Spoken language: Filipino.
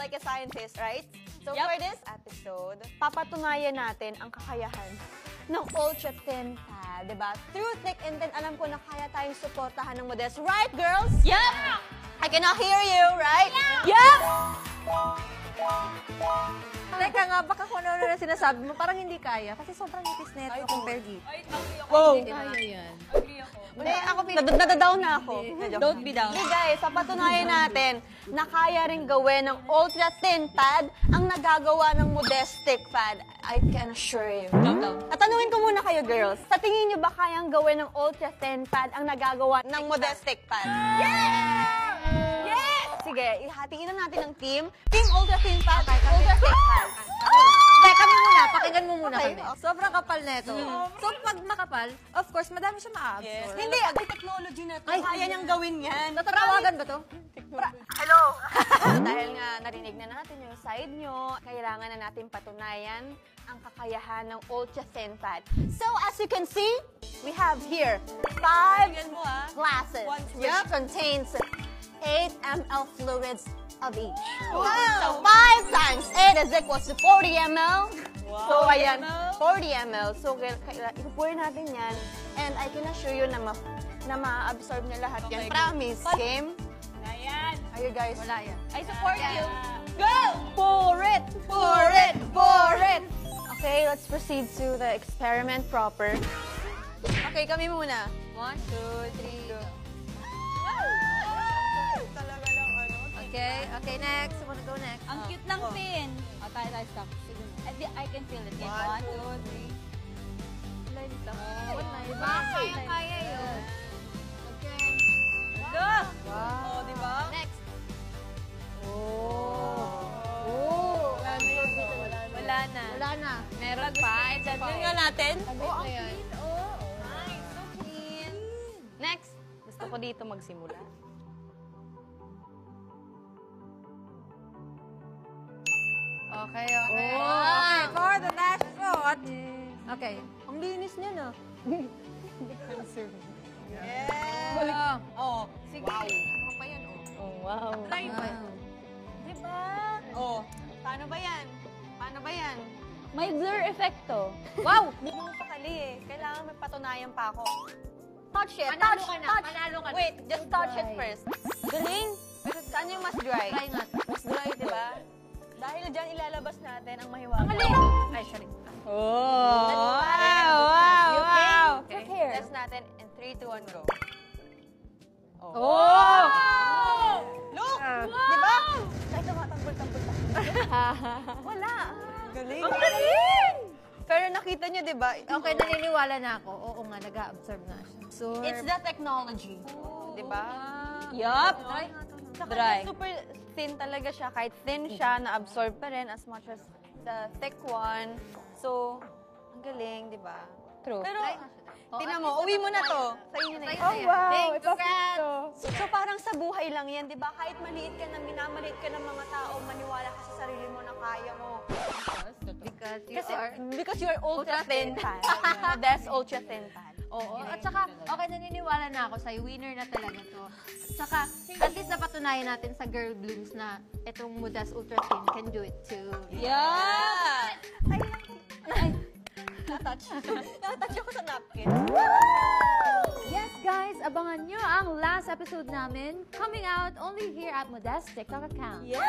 like a scientist, right? So for this episode, papatunayan natin ang kakayahan ng Ultra Thin Pad, diba? Through thick and thin, alam ko na kaya tayong suportahan ng Modest. Right, girls? Yup! I cannot hear you, right? Yup! Teka nga, baka kung ano na sinasabi mo, parang hindi kaya. Kasi sobrang nipis na ito compare dito. Wow! Kaya yan. Hindi, ako nadadadown na ako. Don't be down. Okay guys, papatunayan natin na kaya rin gawin ng Ultra Thin Pad ang nagagawa ng Modest Stick Pad. I can assure you. Tatanungin ko muna kayo, girls. Sa tingin niyo ba kayang gawin ng Ultra Thin Pad ang nagagawa ng Modest Stick Pad? Yes! Yes! Sige, ihatiin na natin ng team. Team Ultra Thin Pad, Ultra Stick Pad. Teka mo muna, pakinggan mo muna Okay. kami. Sobrang kapal na ito. So pag makapal, of course, madami siya ma-absorb. Hindi, ang technology na to. Kaya niyang gawin yan. Natatawagan ba to? Hello! Dahil nga narinig na natin yung side nyo, kailangan na natin patunayan ang kakayahan ng Ultra Thin Pad. So, as you can see, we have here 5 glasses which contains 8 ml fluids of each. Wow! So, 5 times 8 is equals to 40 ml. Wow. So, ayan, 40 ml. So, ipupurin natin yan. And I can assure you na ma-absorb na lahat yan. Promise. Game? Ayan. Are you guys? Wala yan. I support you. Go! Pour it! Pour it! Pour it! Okay, let's proceed to the experiment proper. Okay, kami muna. 1, 2, 3, go. Talaga lang ano. Okay, okay, next. You wanna go next? Ang cute ng pin. O, tayo, stop. Sige. I can feel it. 1, 2, 3. Kaya yun. Okay. Go! Wow. Oh, di ba? Next. Wala na. Wala na. Meron pa. Yun nga natin. Oh, ang clean. Nice. So clean. Next. Gusto ko dito magsimula. Okay, okay. Okay, for the next shot. Okay. Ang linis niya na. Yeah. Oh, sige. Wow. Ano pa yan, oh? Oh, wow. Try mo. Diba? Oh, paano ba yan? Paano ba yan? May blur effect to. Wow! Hindi mo pakali eh. Kailangan may patunayan pa ako. Touch it. Panalo Touch, ka na, touch. panalo ka na. Wait, just touch it first. Galing. Pero saan yung mas dry? Try nga. Mas dry, diba? Dahil dyan ilalabas natin ang mahiwaga. Ay, sorry. Oh! Wow. Okay. Test natin in 3, 2, 1, go. Oh! Look! Diba? Kahit tumatambol-tambol. Wala. Galing. Ang galing! Pero nakita nyo, diba? Okay, naniniwala na ako. Oo nga, nag-a-absorb na siya. So, It's the technology. Diba? Yup. try nga to. Saka Dry. super thin talaga siya. Kahit thin siya, na-absorb pa rin as much as the thick one. So, ang galing, di ba? True. Pero, Try nga siya. tinan mo, uwi mo na to. Sa inyo na Try yan. na yan. Thank you, Fran. So, parang sa buhay lang yan, di ba? Kahit maliit ka na, minamaliit ka ng mga tao, maniwala ka sa sarili mo na kaya mo. Because you are ultra thin pad. That's ultra thin pad. Oo. At saka, okay, naniniwala na ako sa'yo. Winner na talaga to. At saka, at least napatunayan natin sa Girl Blooms na itong Modest Ultra Thin can do it too. Yeah! Ay, natouch. Natouch ako sa napkin. Yes, guys, abangan nyo ang last episode namin coming out only here at Modest TikTok account. Yeah!